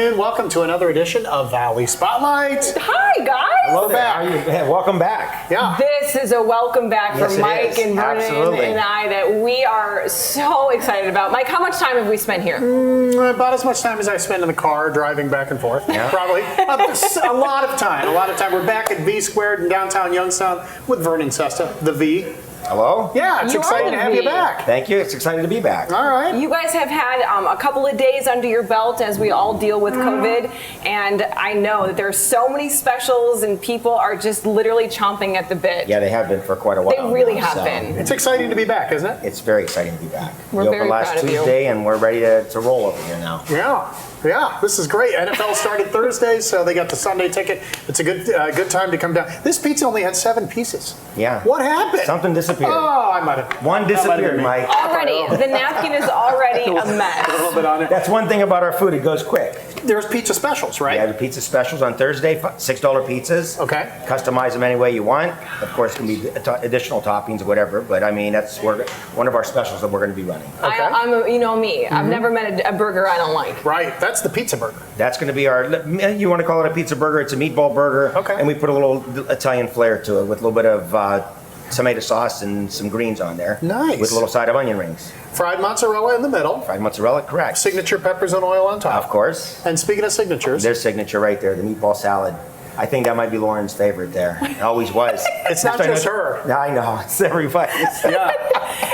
afternoon. Welcome to another edition of Valley Spotlight. Hi, guys. Hello back. Welcome back. Yeah. This is a welcome back Yes, from Mike and Vernon Absolutely. and I that we are so excited about. Mike, how much time have we spent here? About as much time as I spend in the car driving back and forth. Yeah. Probably. A lot of time. We're back at V Squared in downtown Youngstown with Vernon Cesta, the V. Hello? Yeah, it's You exciting are to the have you V. back. Thank you. It's exciting to be back. All right. You guys have had a couple of days under your belt as we all deal with COVID, and I know that there's so many specials and people are just literally chomping at the bit. Yeah, they have been for quite a while. They really now, have so been. It's exciting to be back, isn't it? It's very exciting to be back. We're we opened very last proud of you. Tuesday, and we're ready to roll over here now. Yeah, this is great. NFL started Thursday, so they got the Sunday ticket. It's a good time to come down. This pizza only had 7 pieces. Yeah. What happened? Something disappeared. Oh, I might have. One disappeared, me. Mike. Already, the napkin is already a A little mess. bit on it. That's one thing about our food. It goes quick. There's pizza specials, right? We have the pizza specials on Thursday, $6 pizzas. Okay. Customize them any way you want. Of course, it can be additional toppings or whatever, but I mean, that's one of our specials that we're going to be running. Okay. You know me. I've never met a burger I don't like. Right, that's the pizza burger. That's going to be you want to call it a pizza burger, it's a meatball burger. Okay. And we put a little Italian flair to it with a little bit of tomato sauce and some greens on there. Nice. With a little side of onion rings. Fried mozzarella in the middle. Fried mozzarella, correct. Signature peppers and oil on top. Of course. And speaking of signatures, Their signature right there, the meatball salad. I think that might be Lauren's favorite there. It always was. it's not just her. Yeah, I know. It's everybody. Yeah.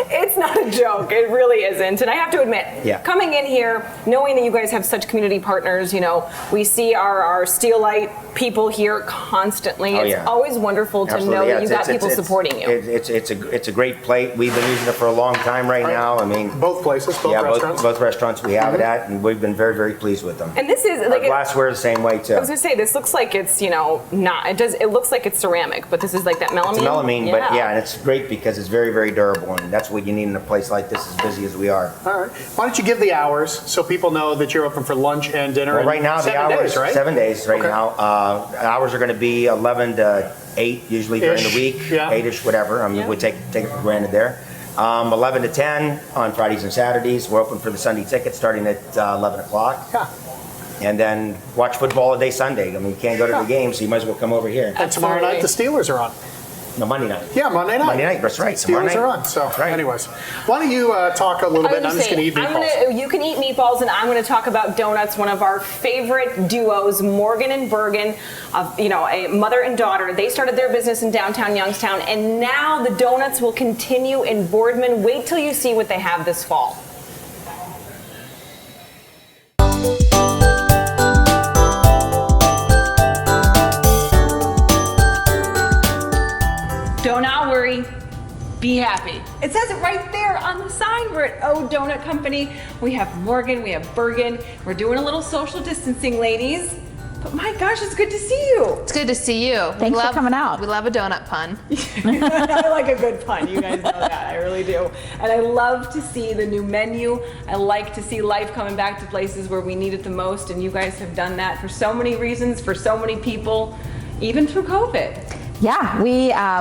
It's not a joke. It really isn't. And I have to admit, Yeah. coming in here, knowing that you guys have such community partners, we see our Steel Light people here constantly. Oh, It's yeah. always wonderful to Absolutely, know yeah. that you got It's- people it's- supporting you. It's a great plate. We've been using it for a long time right now. I mean, Both places, both restaurants. both restaurants we have it at, and we've been very, very pleased with them. And this is Our like glassware the same way too. I was gonna say, this looks like it's not. It looks like it's ceramic, but this is like that melamine. It's melamine, but yeah, and it's great because it's very, very durable, and that's what you need in a place like this, as busy as we are. All right. Why don't you give the hours so people know that you're open for lunch and dinner? Well, and right now the 7 hours, days, right? 7 days right Okay. now. Hours are going to be 11 to 8 usually during Ish, the week, yeah. 8ish, whatever. I mean, Yeah. we take it for granted there. 11 to 10 on Fridays and Saturdays. We're open for the Sunday ticket starting at 11 o'clock. Yeah. And then watch football all day Sunday. I mean, you can't go to the game, so you might as well come over here. And tomorrow night the Steelers are on. No, Monday night. Yeah, Monday night. Monday night, that's right. Tomorrow Steelers night. are on. So, Right. anyways, why don't you talk a little I bit? was I'm just going to eat meatballs. You can eat meatballs, and I'm going to talk about donuts. One of our favorite duos, Morgan and Bergen, a mother and daughter. They started their business in downtown Youngstown, and now the donuts will continue in Boardman. Wait till you see what they have this fall. Do not worry. Be happy. It says it right there on the sign. We're at O Donut Company. We have Morgan, we have Bergen. We're doing a little social distancing, ladies. But my gosh, it's good to see you. It's good to see you. Thanks for coming out. We love a donut pun. I like a good pun. You guys know that. I really do. And I love to see the new menu. I like to see life coming back to places where we need it the most. And you guys have done that for so many reasons, for so many people, even through COVID. Yeah,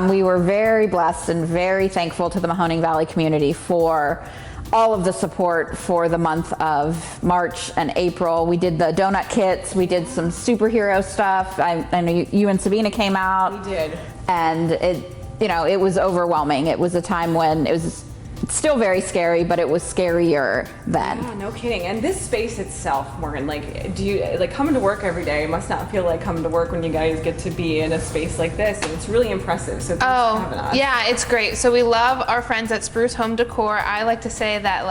we were very blessed and very thankful to the Mahoning Valley community for all of the support for the month of March and April. We did the donut kits, we did some superhero stuff. I know you and Sabina came out. We did. And it was overwhelming. It was a time when it was still very scary, but it was scarier then. Yeah, no kidding. And this space itself, Morgan, do you coming to work every day? It must not feel like coming to work when you guys get to be in a space like this, and it's really impressive. So thanks for having us. Yeah, it's great. So we love our friends at Spruce Home Decor. I like to say that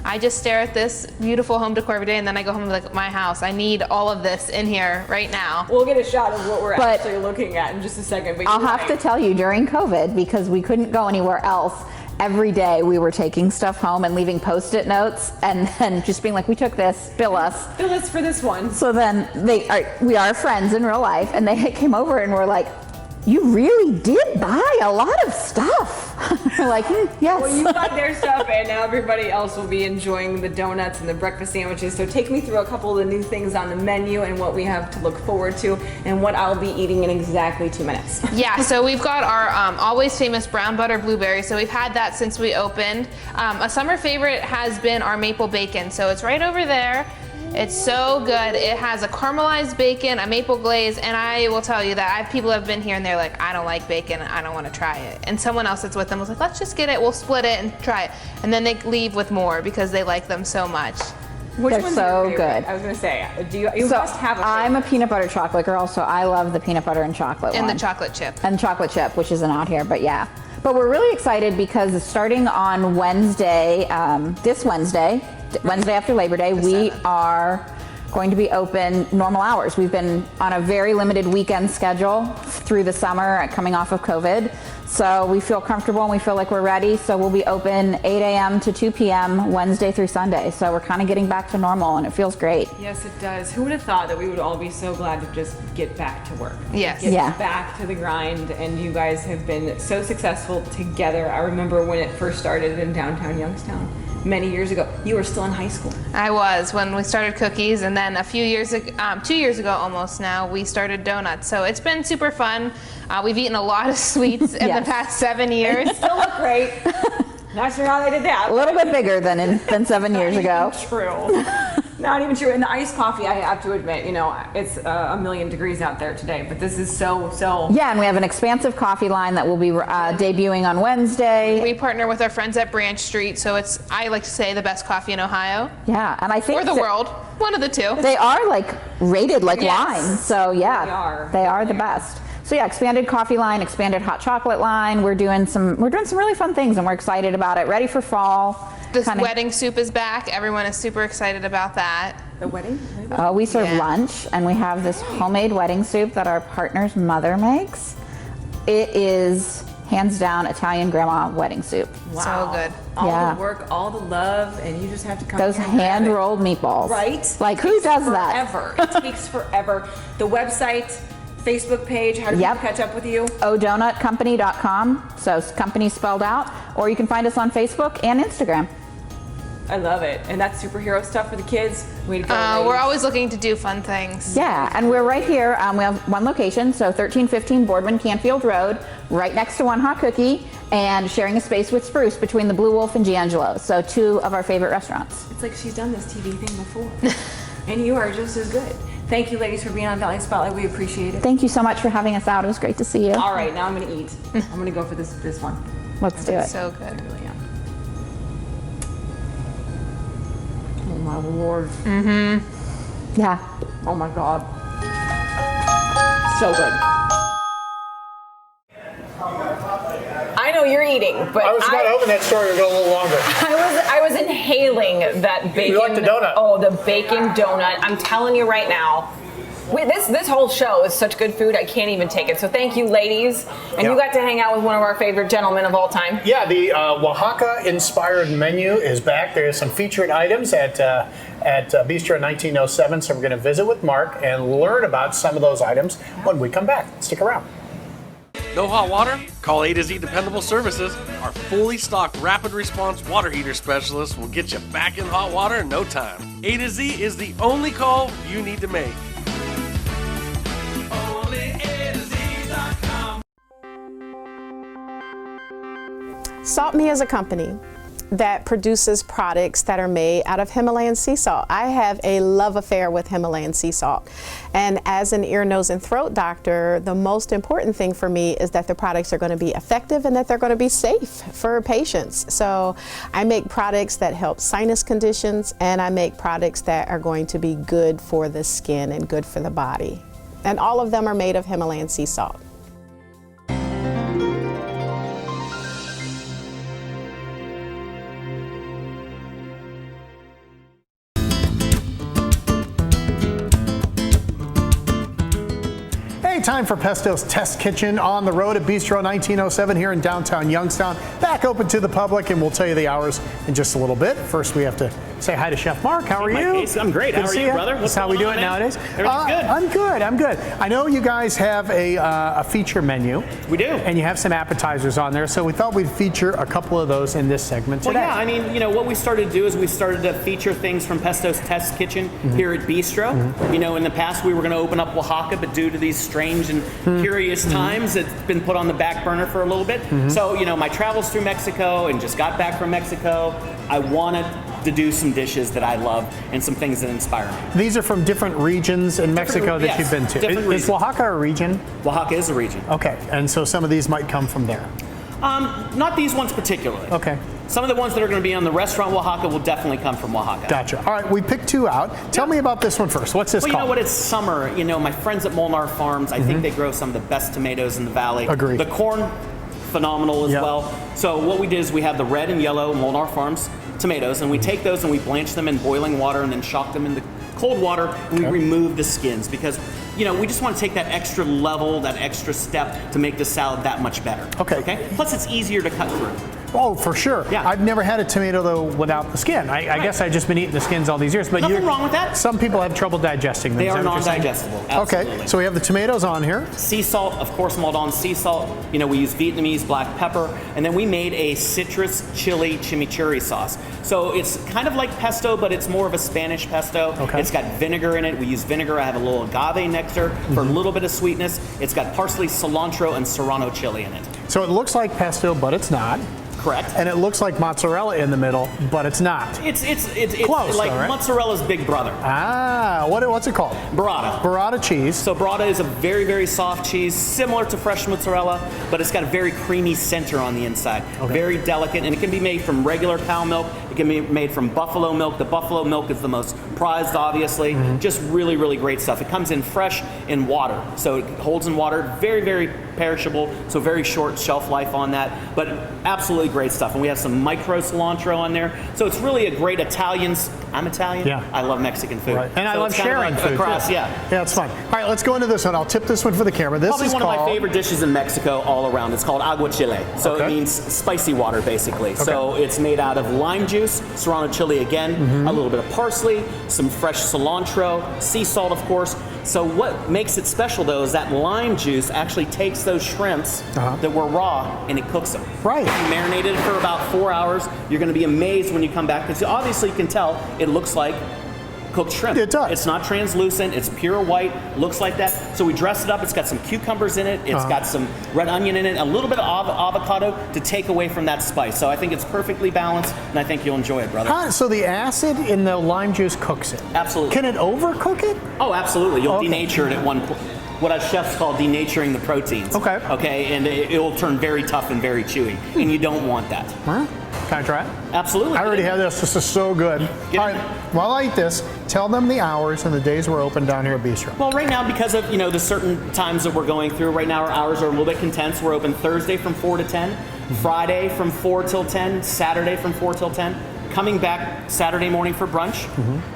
I just stare at this beautiful home decor every day, and then I go home and be like, my house, I need all of this in here right now. We'll get a shot of what we're But actually looking at in just a second. But I'll you're have to right. tell you, during COVID, because we couldn't go anywhere else, every day we were taking stuff home and leaving Post-it notes and then just being like, we took this, bill us. Bill us for this one. So then we are friends in real life, and they came over and were like, you really did buy a lot of stuff. We're like, yes. Well, you got their stuff, and now everybody else will be enjoying the donuts and the breakfast sandwiches. So take me through a couple of the new things on the menu and what we have to look forward to and what I'll be eating in exactly 2 minutes. Yeah, so we've got our always famous brown butter blueberry. So we've had that since we opened. A summer favorite has been our maple bacon. So it's right over there. It's so good. It has a caramelized bacon, a maple glaze, and I will tell you that I have people who have been here and they're like, I don't like bacon, I don't want to try it. And someone else that's with them was like, let's just get it, we'll split it and try it. And then they leave with more because they like them so much. Which They're one's so your favorite? good. I was going to say, you So must have a favorite. I'm a peanut butter chocolate girl, so I love the peanut butter and chocolate And one. the chocolate chip. And chocolate chip, which isn't out here, but yeah. But we're really excited because starting on Wednesday, this Wednesday after Labor Day, we are going to be open normal hours. We've been on a very limited weekend schedule through the summer, coming off of COVID. So we feel comfortable and we feel like we're ready. So we'll be open 8 a.m. to 2 p.m. Wednesday through Sunday. So we're kind of getting back to normal and it feels great. Yes, it does. Who would have thought that we would all be so glad to just get back to work? Yes. Get Yeah. back to the grind, and you guys have been so successful together. I remember when it first started in downtown Youngstown many years ago. You were still in high school. I was when we started cookies, and then a few years ago, 2 years ago almost now, we started donuts. So it's been super fun. We've eaten a lot of sweets in the Yes. past 7 years. Still look great. Not sure how they did that. A little bit bigger than 7 years ago. True. Not even true. And the iced coffee, I have to admit, it's a million degrees out there today, but this is so. Yeah, and we have an expansive coffee line that will be debuting on Wednesday. We partner with our friends at Branch Street, so it's, I like to say, the best coffee in Ohio. Yeah, and I think Or the world. One of the two. they are like rated like Yes. wine. So yeah, They are. the best. So yeah, expanded coffee line, expanded hot chocolate line. We're doing some really fun things, and we're excited about it. Ready for fall. This Kinda- wedding soup is back. Everyone is super excited about that. The wedding? We serve Yeah. lunch, and we have this homemade wedding soup that our partner's mother makes. It is hands down Italian grandma wedding soup. So good. All Yeah. the work, all the love, and you just have to come Those here and grab it. hand rolled meatballs. Right? Like who does that? Forever. It takes forever. The website, Facebook page, how do Yep. people catch up with you? odonutcompany.com, so company spelled out, or you can find us on Facebook and Instagram. I love it. And that's superhero stuff for the kids. Way to go, We're ladies. always looking to do fun things. Yeah, and we're right here. We have one location, so 1315 Boardman Canfield Road, right next to One Hot Cookie, and sharing a space with Spruce between the Blue Wolf and Giangelo. So two of our favorite restaurants. It's like she's done this TV thing before. And you are just as good. Thank you, ladies, for being on Valley Spotlight. We appreciate it. Thank you so much for having us out. It was great to see you. All right, now I'm going to eat. I'm going to go for this one. Let's do it. So good. I really am. Oh, my Lord. Yeah. Oh, my God. So good. I know you're eating, but I was about to open that story and go a little longer. I was inhaling that bacon. You like the donut? Oh, the bacon donut. I'm telling you right now. This whole show is such good food, I can't even take it. So thank you, ladies. And you got to hang out with one of our favorite gentlemen of all time. Yeah, the Wahaka-inspired menu is back. There's some featured items at Bistro 1907, so we're going to visit with Mark and learn about some of those items when we come back. Stick around. No hot water? Call A to Z Dependable Services. Our fully stocked rapid response water heater specialist will get you back in hot water in no time. A to Z is the only call you need to make. Salt Me is a company that produces products that are made out of Himalayan sea salt. I have a love affair with Himalayan sea salt. And as an ear, nose, and throat doctor, the most important thing for me is that the products are going to be effective and that they're going to be safe for patients. So I make products that help sinus conditions, and I make products that are going to be good for the skin and good for the body. And all of them are made of Himalayan sea salt. Hey, time for Pesto's Test Kitchen on the road at Bistro 1907 here in downtown Youngstown. Back open to the public, and we'll tell you the hours in just a little bit. First, we have to say hi to Chef Mark. How are you? I'm great. Good How to are see you, brother? That's how we do it nowadays. Everything's good. I'm good. I know you guys have a feature menu. We do. And you have some appetizers on there, so we thought we'd feature a couple of those in this segment today. Well, yeah, I mean, what we started to do is we started to feature things from Pesto's Test Kitchen here at Bistro. In the past we were going to open up Oaxaca, but due to these strange and curious times, it's been put on the back burner for a little bit. So, my travels through Mexico and just got back from Mexico, I wanted to do some dishes that I love and some things that inspire me. These are from different regions in Mexico that yes, you've been to. different Is Oaxaca a region? Oaxaca is a region. Okay, and so some of these might come from there. Not these ones particularly. Okay. Some of the ones that are going to be on the restaurant Oaxaca will definitely come from Oaxaca. Gotcha. All right, we picked 2 out. Tell me about this one first. What's this Well, called? you know what? It's summer. You know, my friends at Molnar Farms, I think they grow some of the best tomatoes in the valley. Agreed. The corn, phenomenal as Yep. well. So what we did is we have the red and yellow Molnar Farms tomatoes, and we take those and we blanch them in boiling water and then shock them into cold water, and we remove the skins because, you know, we just want to take that extra level, that extra step to make the salad that much better. Okay. Plus, it's easier to cut through. Oh, for sure. Yeah. I've never had a tomato, though, without the skin. I guess I've just been eating the skins all these years. But Nothing wrong with that. Some people have trouble digesting them. They Is are that what you're saying? non-digestible. Absolutely. Okay, so we have the tomatoes on here. Sea salt, of course, Maldon sea salt. You know, we use Vietnamese black pepper, and then we made a citrus chili chimichurri sauce. So it's kind of like pesto, but it's more of a Spanish pesto. Okay. It's got vinegar in it. We use vinegar. I have a little agave nectar for a little bit of sweetness. It's got parsley, cilantro, and serrano chili in it. So it looks like pesto, but it's not. Correct. And it looks like mozzarella in the middle, but it's not. It's Close, like though, right? mozzarella's big brother. Ah, what's it called? Burrata. Burrata cheese. So burrata is a very, very soft cheese, similar to fresh mozzarella, but it's got a very creamy center on the inside. Okay. Very delicate, and it can be made from regular cow milk. It can be made from buffalo milk. The buffalo milk is the most prized, obviously. Just really, really great stuff. It comes in fresh in water, so it holds in water. Very, very perishable, so very short shelf life on that, but absolutely great stuff. And we have some micro cilantro on there, so it's really a great Italian. I'm Italian. Yeah. I love Mexican food. Right. And I So love it's kind of sharing like food. across, too. yeah. Yeah, it's fun. All right, let's go into this one. I'll tip this one for the camera. This Probably is one called... of my favorite dishes in Mexico all around. It's called agua chile. So Okay. it means spicy water, basically. So it's made out of lime juice, serrano chili again, a little bit of parsley, some fresh cilantro, sea salt, of course. So what makes it special, though, is that lime juice actually takes those shrimps that were raw and it cooks them. Right. You marinate it for about 4 hours. You're going to be amazed when you come back, because obviously you can tell it looks like cooked shrimp. It does. It's not translucent. It's pure white. Looks like that. So we dress it up. It's got some cucumbers in it. It's got some red onion in it. A little bit of avocado to take away from that spice. So I think it's perfectly balanced, and I think you'll enjoy it, brother. So the acid in the lime juice cooks it. Absolutely. Can it overcook it? Oh, absolutely. You'll Okay. denature it at one point. What us chefs call denaturing the proteins. Okay. Okay, and it will turn very tough and very chewy, and you don't want that. Huh? Can I try it? Absolutely. I already had this. This is so good. Get All it. right, while I eat this, tell them the hours and the days we're open down here at Bistro. Well, right now, because of the certain times that we're going through, right now our hours are a little bit condensed. We're open Thursday from 4 to 10, Friday from 4 till 10, Saturday from 4 till 10. Coming back Saturday morning for brunch,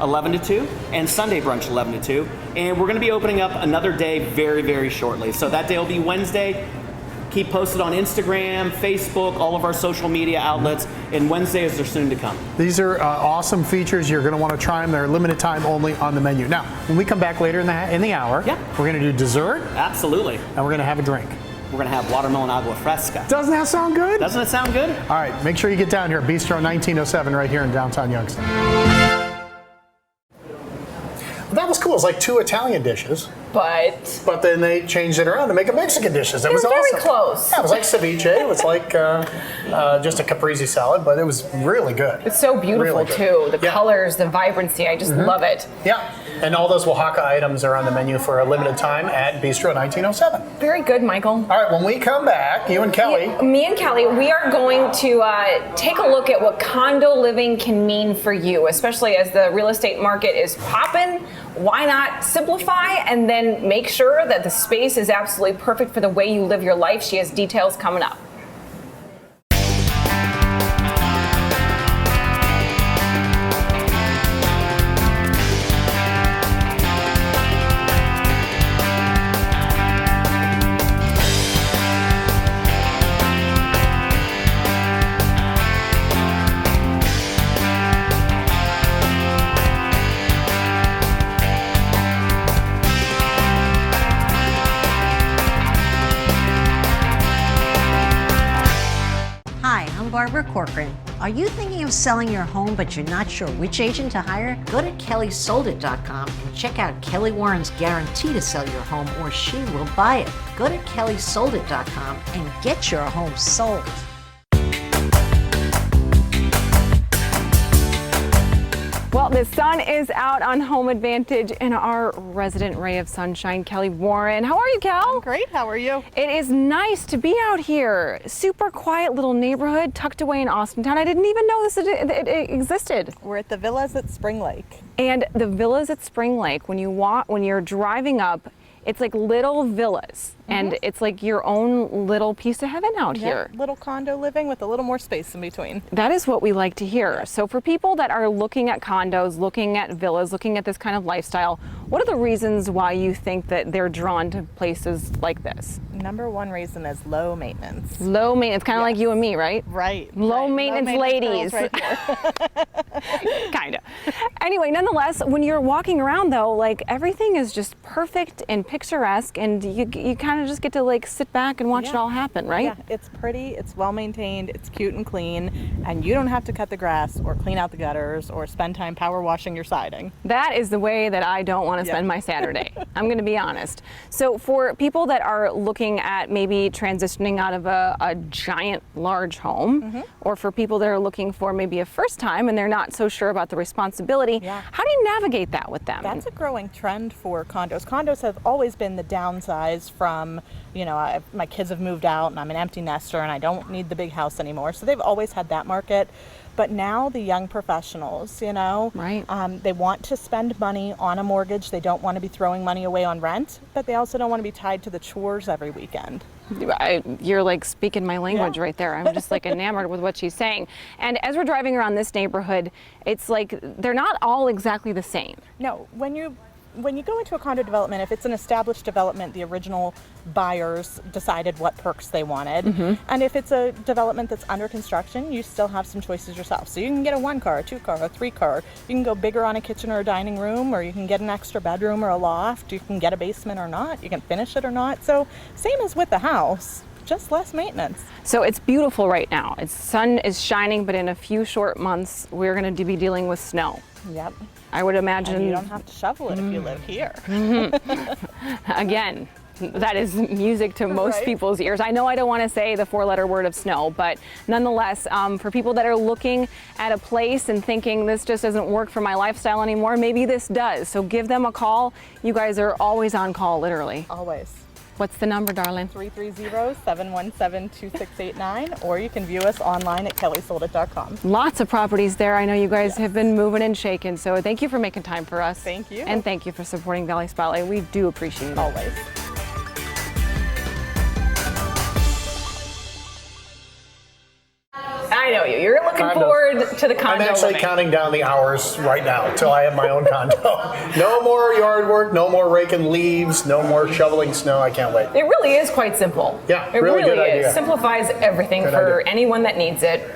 11 to 2, and Sunday brunch, 11 to 2. And we're going to be opening up another day very, very shortly. So that day will be Wednesday. Keep posted on Instagram, Facebook, all of our social media outlets, and Wednesdays are soon to come. These are awesome features. You're going to want to try them. They're limited time only on the menu. Now, when we come back later in the hour, we're going to do dessert, Absolutely. and we're going to have a drink. We're going to have watermelon agua fresca. Doesn't that sound good? Doesn't it sound good? All right, make sure you get down here at Bistro 1907 right here in downtown Youngstown. That was cool. It was like 2 Italian dishes, but then they changed it around to make it Mexican dishes. It was They're very awesome. close. Yeah, it was like ceviche. It was like just a caprese salad, but it was really good. It's so beautiful Really good. too. The Yeah. colors, the vibrancy. I just love it. Yeah, and all those Oaxaca items are on the menu for a limited time at Bistro 1907. Very good, Michael. All right, when we come back, you and Kelly. Me and Kelly, we are going to take a look at what condo living can mean for you, especially as the real estate market is popping. Why not simplify and then make sure that the space is absolutely perfect for the way you live your life? She has details coming up. Barbara Corcoran. Are you thinking of selling your home but you're not sure which agent to hire? Go to kellysoldit.com and check out Kelly Warren's guarantee to sell your home or she will buy it. Go to kellysoldit.com and get your home sold. Well, the sun is out on Home Advantage and our resident ray of sunshine, Kelly Warren. How are you, Kel? I'm great. How are you? It is nice to be out here. Super quiet little neighborhood tucked away in Austintown. I didn't even know it existed. We're at the Villas at Spring Lake. And the villas at Spring Lake, when you're driving up, it's like little villas. And it's like your own little piece of heaven out here. Little condo living with a little more space in between. That is what we like to hear. So for people that are looking at condos, looking at villas, looking at this kind of lifestyle, what are the reasons why you think that they're drawn to places like this? Number one reason is low maintenance. Low maintenance, kind of like you and me, right? Right. Low maintenance ladies. Right here. Kind of. Anyway, nonetheless, when you're walking around though, like everything is just perfect and picturesque, and you kind of just get to like sit back and watch it all happen, right? Yeah, it's pretty, it's well maintained, it's cute and clean, and you don't have to cut the grass or clean out the gutters or spend time power washing your siding. That is the way that I don't want to spend my Saturday. I'm going to be honest. So for people that are looking at maybe transitioning out of a giant, large home, or for people that are looking for maybe a first time and they're not so sure about the responsibility, how do you navigate that with them? That's a growing trend for condos. Condos have always been the downsize from, my kids have moved out and I'm an empty nester and I don't need the big house anymore. So they've always had that market. But now the young professionals, they want to spend money on a mortgage. They don't want to be throwing money away on rent, but they also don't want to be tied to the chores every weekend. You're like speaking my language right there. I'm just like enamored with what she's saying. And as we're driving around this neighborhood, it's like they're not all exactly the same. No, when you go into a condo development, if it's an established development, the original buyers decided what perks they wanted. And if it's a development that's under construction, you still have some choices yourself. So you can get a 1-car, a 2-car, a 3-car. You can go bigger on a kitchen or a dining room, or you can get an extra bedroom or a loft. You can get a basement or not. You can finish it or not. So same as with the house, just less maintenance. So it's beautiful right now. The sun is shining, but in a few short months, we're going to be dealing with snow. Yep. I would imagine. And you don't have to shovel it if you live here. Again, that is music to most people's ears. I know I don't want to say the 4-letter word of snow, but nonetheless, for people that are looking at a place and thinking this just doesn't work for my lifestyle anymore, maybe this does. So give them a call. You guys are always on call, literally. Always. What's the number, darling? 330-717-2689, or you can view us online at kellysoldit.com. Lots of properties there. I know you guys have been moving and shaking, so thank you for making time for us. Thank you. And thank you for supporting Valley Spotlight. We do appreciate it. Always. I know you. You're looking forward to the condo. I'm actually counting down the hours right now till I have my own condo. No more yard work, no more raking leaves, no more shoveling snow. I can't wait. It really is quite simple. Yeah, it really good is. idea. Simplifies everything for anyone that needs it.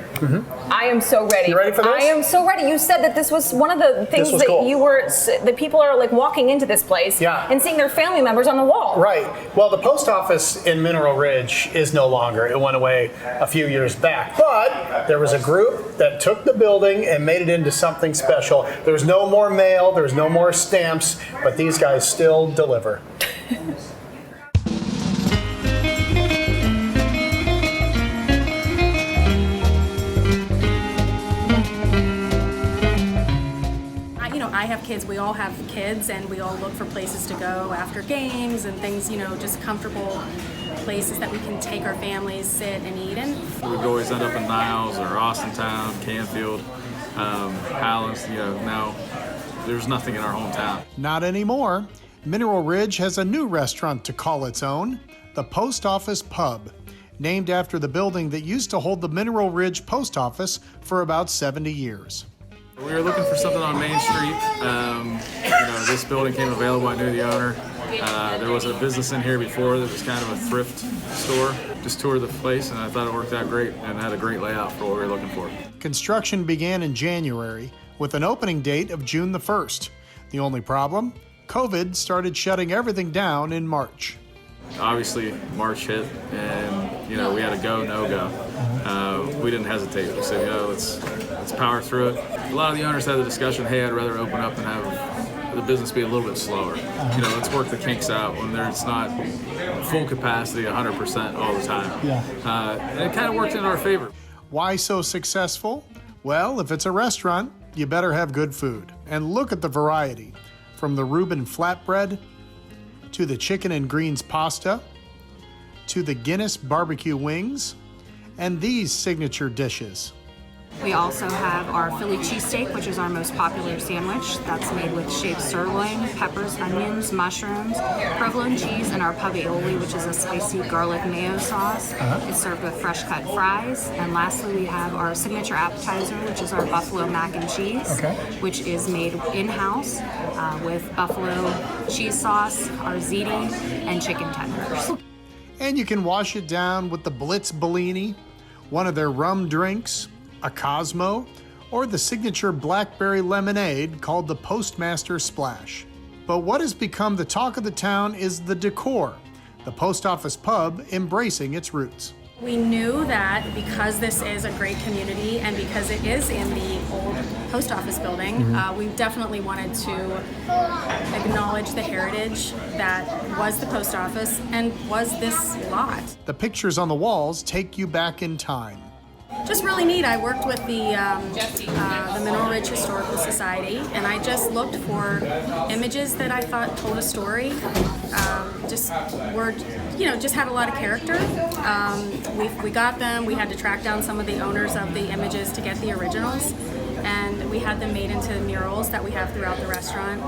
I am so ready. You ready for this? I am so ready. You said that this was one of the things that cool. you were, that people are like walking into this place and seeing their family members on the wall. Right. Well, the post office in Mineral Ridge is no longer. It went away a few years back. But there was a group that took the building and made it into something special. There's no more mail, there's no more stamps, but these guys still deliver. I have kids, we all have kids, and we all look for places to go after games and things, just comfortable places that we can take our families, sit and eat in. We'd always end up in Niles or Austintown, Canfield, Highlands, now there's nothing in our hometown. Not anymore. Mineral Ridge has a new restaurant to call its own, the Post Office Pub, named after the building that used to hold the Mineral Ridge Post Office for about 70 years. We were looking for something on Main Street. This building came available. I knew the owner. There was a business in here before that was kind of a thrift store. Just toured the place, and I thought it worked out great and had a great layout for what we were looking for. Construction began in January with an opening date of June the 1st. The only problem? COVID started shutting everything down in March. Obviously, March hit, and we had a go, no go. We didn't hesitate. We said, let's power through it. A lot of the owners had the discussion, hey, I'd rather open up and have the business be a little bit slower. Let's work the kinks out when it's not full capacity 100% all the time. And it kind of worked in our favor. Why so successful? Well, if it's a restaurant, you better have good food. And look at the variety, from the Reuben flatbread, to the chicken and greens pasta, to the Guinness barbecue wings, and these signature dishes. We also have our Philly cheesesteak, which is our most popular sandwich. That's made with shaved sirloin, peppers, onions, mushrooms, provolone cheese, and our pavioli, which is a spicy garlic mayo sauce. It's served with fresh cut fries. And lastly, we have our signature appetizer, which is our buffalo mac and cheese, which is made in-house with buffalo cheese sauce, our ziti, and chicken tenders. And you can wash it down with the Blitz Bellini, one of their rum drinks, a Cosmo, or the signature blackberry lemonade called the Postmaster Splash. But what has become the talk of the town is the decor, the post office pub embracing its roots. We knew that because this is a great community and because it is in the old post office building, we definitely wanted to acknowledge the heritage that was the post office and was this lot. The pictures on the walls take you back in time. Just really neat. I worked with the Mineral Ridge Historical Society, and I just looked for images that I thought told a story. Just had a lot of character. We got them. We had to track down some of the owners of the images to get the originals, and we had them made into murals that we have throughout the restaurant.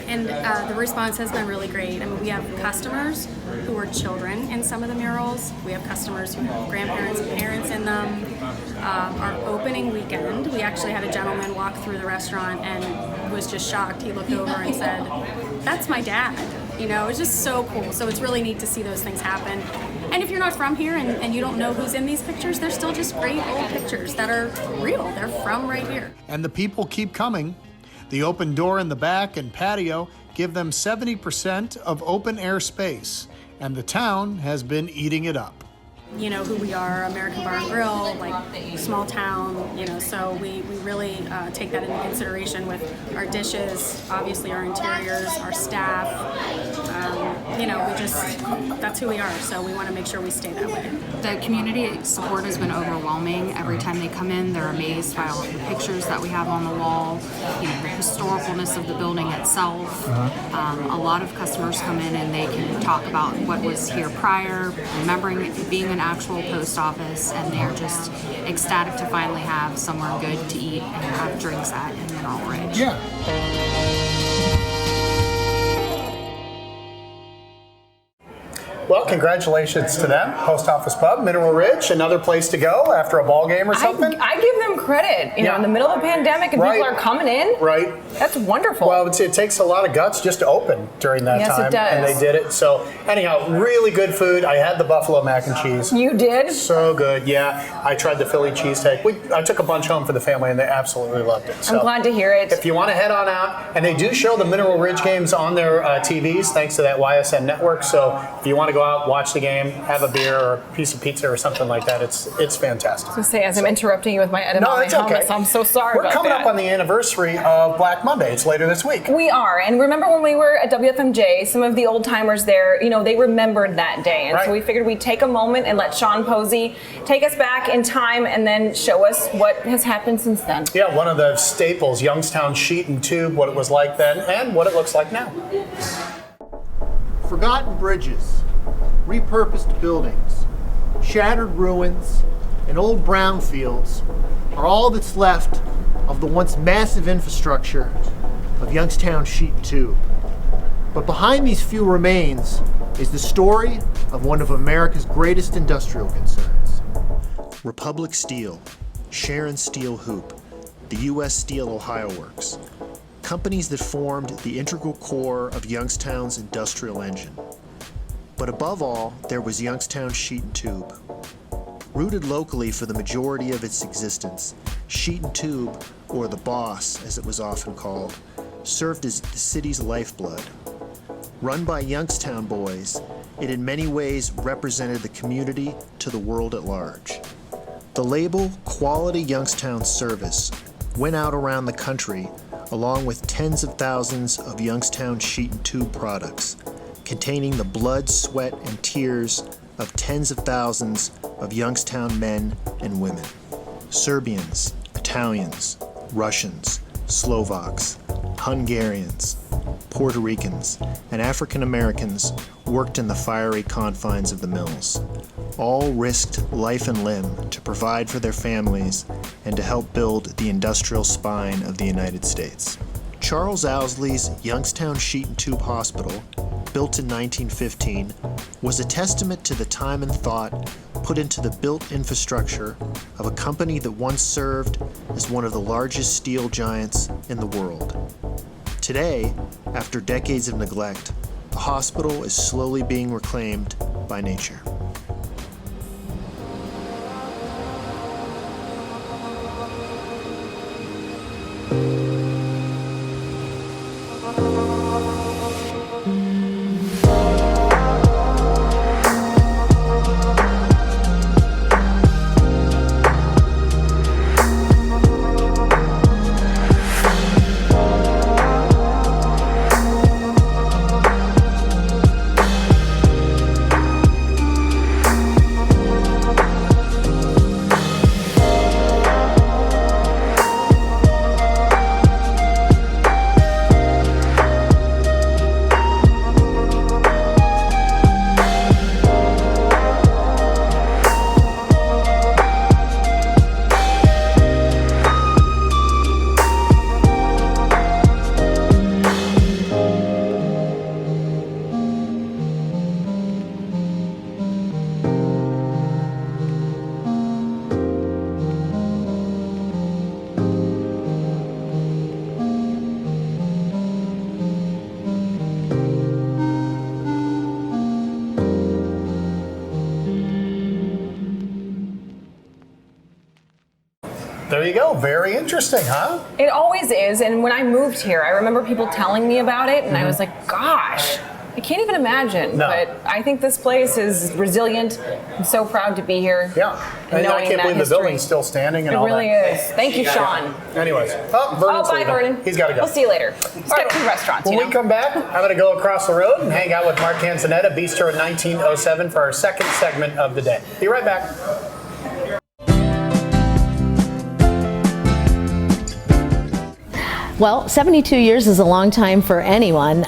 And the response has been really great. I mean, we have customers who are children in some of the murals. We have customers who have grandparents and parents in them. Our opening weekend, we actually had a gentleman walk through the restaurant and was just shocked. He looked over and said, "That's my dad." You know, it's just so cool. So it's really neat to see those things happen. And if you're not from here and you don't know who's in these pictures, they're still just great old pictures that are real. They're from right here. And the people keep coming. The open door in the back and patio give them 70% of open air space, and the town has been eating it up. You know who we are, American Bar and Grill, like small town, you know, so we really take that into consideration with our dishes, obviously our interiors, our staff, that's who we are, so we want to make sure we stay that way. The community support has been overwhelming. Every time they come in, they're amazed by all of the pictures that we have on the wall, you know, the historicalness of the building itself. A lot of customers come in and they can talk about what was here prior, remembering it being an actual post office, and they're just ecstatic to finally have somewhere good to eat and have drinks at in Mineral Ridge. Yeah. Well, congratulations to them. Post Office Pub, Mineral Ridge, another place to go after a ball game or something. I give them credit. You know, in the middle of the pandemic and people are coming in. Right. That's wonderful. Well, it takes a lot of guts just to open during that time. Yes, it does. And they did it. So, anyhow, really good food. I had the buffalo mac and cheese. You did? So good, yeah. I tried the Philly cheesesteak. I took a bunch home for the family, and they absolutely loved it. So, I'm glad to hear it. if you want to head on out, and they do show the Mineral Ridge games on their TVs, thanks to that YSN network. So, if you want to go out, watch the game, have a beer or a piece of pizza or something like that, it's fantastic. So say, as I'm interrupting you with my edit on my helmet, I'm so sorry We're about coming that. up on the anniversary of Black Monday. It's later this week. We are, and remember when we were at WFMJ, some of the old timers there, you know, they remembered that day, and so we figured we'd take a moment and let Sean Posey take us back in time and then show us what has happened since then. Yeah, one of the staples, Youngstown Sheet and Tube, what it was like then and what it looks like now. Forgotten bridges, repurposed buildings, shattered ruins, and old brownfields are all that's left of the once massive infrastructure of Youngstown Sheet and Tube. But behind these few remains is the story of one of America's greatest industrial concerns. Republic Steel, Sharon Steel Hoop, the U.S. Steel Ohio Works, companies that formed the integral core of Youngstown's industrial engine. But above all, there was Youngstown Sheet and Tube. Rooted locally for the majority of its existence, Sheet and Tube, or the Boss as it was often called, served as the city's lifeblood. Run by Youngstown boys, it in many ways represented the community to the world at large. The label Quality Youngstown Service went out around the country along with tens of thousands of Youngstown Sheet and Tube products, containing the blood, sweat, and tears of tens of thousands of Youngstown men and women. Serbians, Italians, Russians, Slovaks, Hungarians, Puerto Ricans, and African Americans worked in the fiery confines of the mills. All risked life and limb to provide for their families and to help build the industrial spine of the United States. Charles Owsley's Youngstown Sheet and Tube Hospital, built in 1915, was a testament to the time and thought put into the built infrastructure of a company that once served as one of the largest steel giants in the world. Today, after decades of neglect, the hospital is slowly being reclaimed by nature. There you go. Very interesting, huh? It always is. And when I moved here, I remember people telling me about it, and I was like, gosh, I can't even imagine. No. But I think this place is resilient. I'm so proud to be here. Yeah. And I can't believe the history. building's still standing and It all really that. is. Thank you, Sean. Anyways. Vernon's bye, leaving. Vernon. He's got to go. We'll see you later. Let's get to the restaurants, When you know? we come back, I'm going to go across the road and hang out with Mark Canzonetta, Bistro 1907, for our second segment of the day. Be right back. Well, 72 years is a long time for anyone.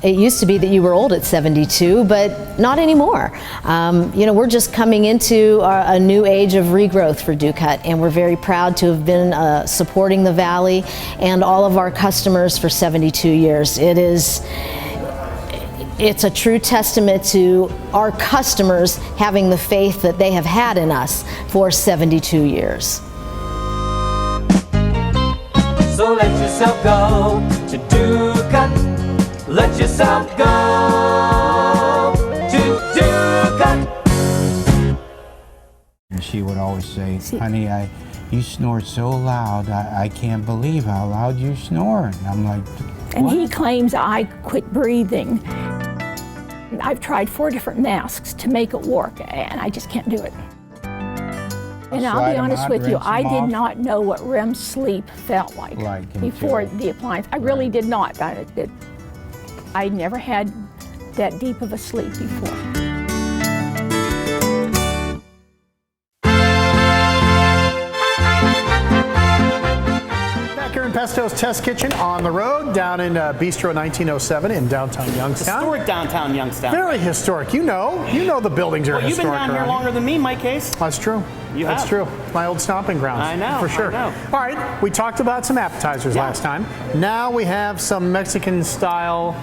It used to be that you were old at 72, but not anymore. We're just coming into a new age of regrowth for Ducat, and we're very proud to have been supporting the Valley and all of our customers for 72 years. It's a true testament to our customers having the faith that they have had in us for 72 years. So let yourself go to Ducat. Let yourself go to Ducat. And she would always say, honey, you snore so loud, I can't believe how loud you snore. And I'm like, what? And he claims I quit breathing. I've tried 4 different masks to make it work, and I just can't do it. And I'll be honest with you, I did not know what REM sleep felt like before the appliance. I really did not. I never had that deep of a sleep before. Back here in Pesto's Test Kitchen on the road down in Bistro 1907 in downtown Youngstown. Historic downtown Youngstown. Very historic. You know the buildings are historic. You've been down here longer than me, Mike Case. That's true. That's true. My old stomping grounds. I know. For sure. I know. All right. We talked about some appetizers last time. Now we have some Mexican style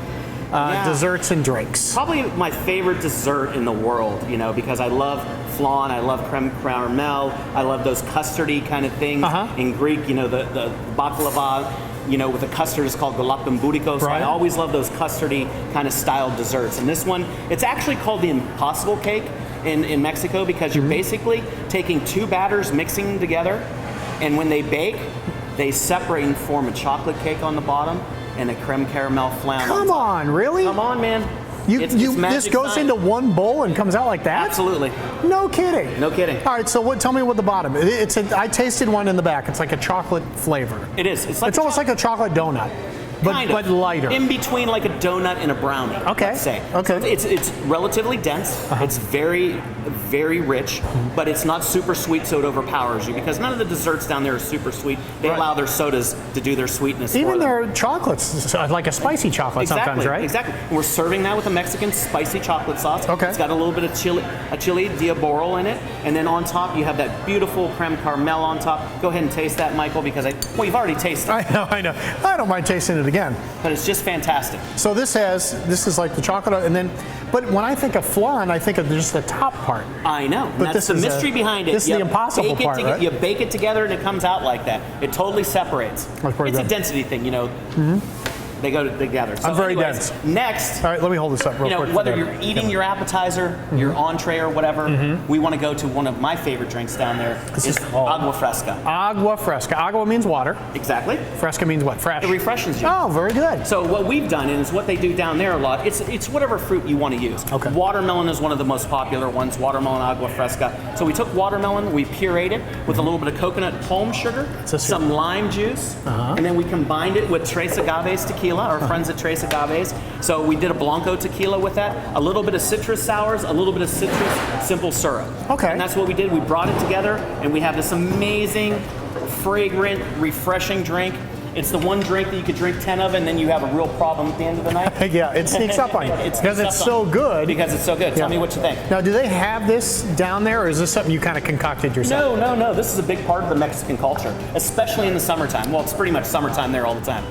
desserts and drinks. Probably my favorite dessert in the world, because I love flan, I love creme caramel, I love those custardy kind of things. In Greek, the baklava, with the custard is called galaktombudiko. So I always love those custardy kind of style desserts. And this one, it's actually called the Impossible Cake in Mexico, because you're basically taking 2 batters, mixing them together, and when they bake, they separate and form a chocolate cake on the bottom and a creme caramel flan. Come on, really? Come on, man. This goes into one bowl and comes out like that? Absolutely. No kidding. No kidding. All right, so tell me what the bottom. I tasted one in the back. It's like a chocolate flavor. It is. It's almost like a chocolate donut. But lighter. In between like a donut and a brownie. Okay. Let's say. Okay. So it's relatively dense. It's very, very rich, but it's not super sweet, so it overpowers you because none of the desserts down there are super sweet. They allow their sodas to do their sweetness. Even for them. their chocolates, like a spicy chocolate sometimes, right? Exactly. And we're serving that with a Mexican spicy chocolate sauce. Okay. It's got a little bit of chili diaboral in it, and then on top you have that beautiful creme caramel on top. Go ahead and taste that, Michael, because you've already tasted it. I know. I don't mind tasting it again. But it's just fantastic. So this is like the chocolate, and then, but when I think of flan, I think of just the top part. I know. But that's the mystery behind it. This is the impossible part, right? You bake it together and it comes out like that. It totally separates. It's a density thing, They go together. So I'm very anyways, dense. Next. All right, let me hold this up real quick. Whether you're eating your appetizer, your entree or whatever, we want to go to one of my favorite drinks down there. It's agua fresca. Agua fresca. Agua means water. Exactly. Fresca means what? Fresh. It refreshes you. Oh, very good. So what we've done is what they do down there a lot. It's whatever fruit you want to use. Okay. Watermelon is one of the most popular ones. Watermelon agua fresca. So we took watermelon, we pureed it with a little bit of coconut palm sugar, some lime juice, and then we combined it with Tres Agaves tequila. Our friends at Tres Agaves. So we did a Blanco tequila with that, a little bit of citrus sours, a little bit of citrus simple syrup. Okay. And that's what we did. We brought it together, and we have this amazing, fragrant, refreshing drink. It's the one drink that you could drink 10 of, and then you have a real problem at the end of the night. Yeah, it sneaks up on you because it's so good. Because it's so good. Tell me what you think. Now, do they have this down there, or is this something you kind of concocted yourself? No. This is a big part of the Mexican culture, especially in the summertime. Well, it's pretty much summertime there all the time.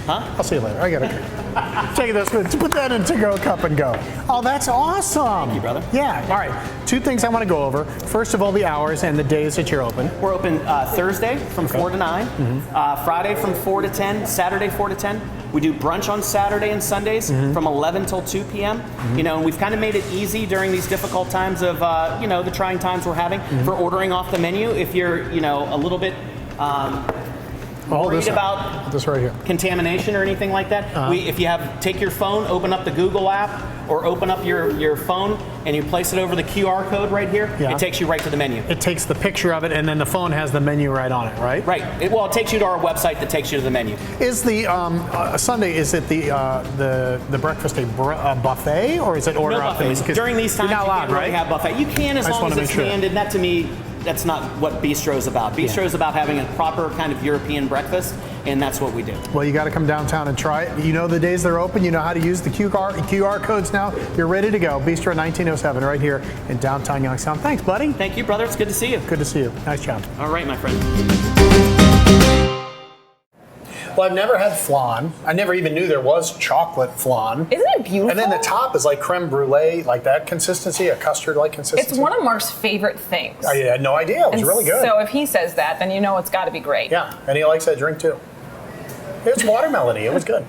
Huh? I'll see you later. I gotta go. Take this. Put that in a to-go cup and go. Oh, that's awesome. Thank you, brother. Yeah. All right. Two things I want to go over. First of all, the hours and the days that you're open. We're open Thursday from 4 to 9, Friday from 4 to 10, Saturday 4 to 10. We do brunch on Saturday and Sundays from 11 till 2 p.m. And we've kind of made it easy during these difficult times of, the trying times we're having for ordering off the menu. If you're, a little bit worried about this right here. Contamination or anything like that, if you take your phone, open up the Google app, or open up your phone and you place it over the QR code right here, it takes you right to the menu. It takes the picture of it, and then the phone has the menu right on it, right? Right. It takes you to our website that takes you to the menu. Is the Sunday? Is it the breakfast a buffet, or is it order no buffets? During these times, you're not allowed, you can't really have buffet. You can as long as it's handed. That to me, that's not what Bistro is about. Bistro is about having a proper kind of European breakfast, and that's what we do. Well, you got to come downtown and try it. You know the days they're open. You know how to use the QR codes now. You're ready to go. Bistro 1907 right here in downtown Youngstown. Thanks, buddy. Thank you, brother. It's good to see you. Good to see you. Nice job. All right, my friend. Well, I've never had flan. I never even knew there was chocolate flan. Isn't it beautiful? And then the top is like creme brulee, like that consistency, a custard-like consistency. It's one of Mark's favorite things. I had no idea. It was really good. So if he says that, then you know it's got to be great. Yeah, and he likes that drink too. It was watermelony. It was good.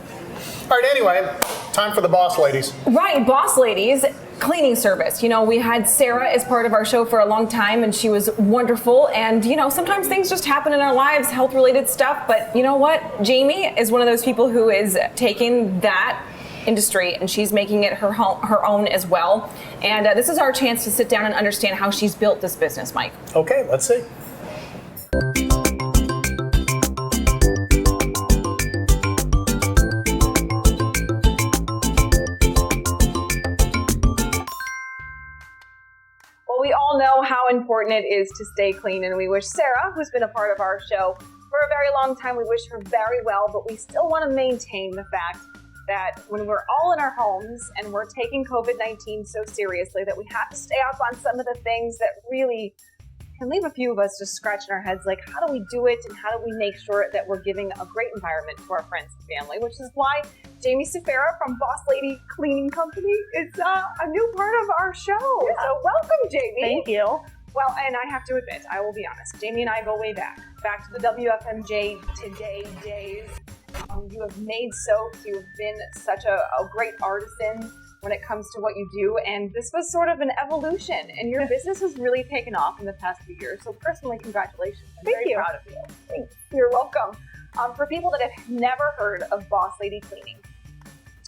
All right, anyway, time for the boss ladies. Right, boss ladies. Cleaning service. We had Sarah as part of our show for a long time, and she was wonderful. And, sometimes things just happen in our lives, health-related stuff. But you know what? Jaime is one of those people who is taking that industry and she's making it her own as well. And this is our chance to sit down and understand how she's built this business, Mike. Okay, let's see. We all know how important it is to stay clean, and we wish Sarah, who's been a part of our show for a very long time, we wish her very well, but we still want to maintain the fact that when we're all in our homes and we're taking COVID-19 so seriously that we have to stay up on some of the things that really can leave a few of us just scratching our heads like, how do we do it, and how do we make sure that we're giving a great environment to our friends and family, which is why Jaime Sferra from Boss Lady Cleaning Company is a new part of our show. Yeah. So welcome, Jaime. Thank you. Well, and I have to admit, I will be honest, Jaime and I go way back to the WFMJ Today days. You have made soaps. You have been such a great artisan when it comes to what you do, and this was sort of an evolution, and your business has really taken off in the past few years. So personally, congratulations. I'm very proud of you. Thanks. You're welcome. For people that have never heard of Boss Lady Cleaning,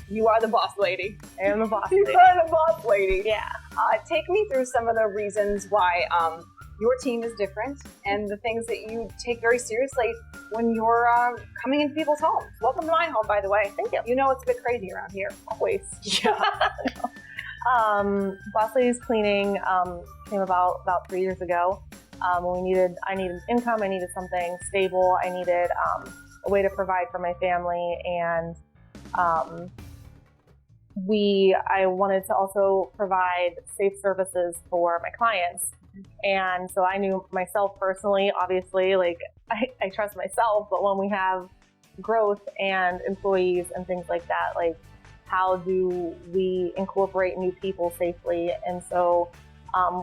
you are the boss lady. I am the boss lady. You are the boss lady. Yeah. Take me through some of the reasons why your team is different and the things that you take very seriously when you're coming into people's homes. Welcome to my home, by the way. Thank you. You know it's a bit crazy around here. Always. Yeah. Boss Lady's Cleaning came about 3 years ago. When I needed income, I needed something stable, I needed a way to provide for my family, and I wanted to also provide safe services for my clients. And so I knew myself personally, obviously, like I trust myself, but when we have growth and employees and things like that, like how do we incorporate new people safely? And so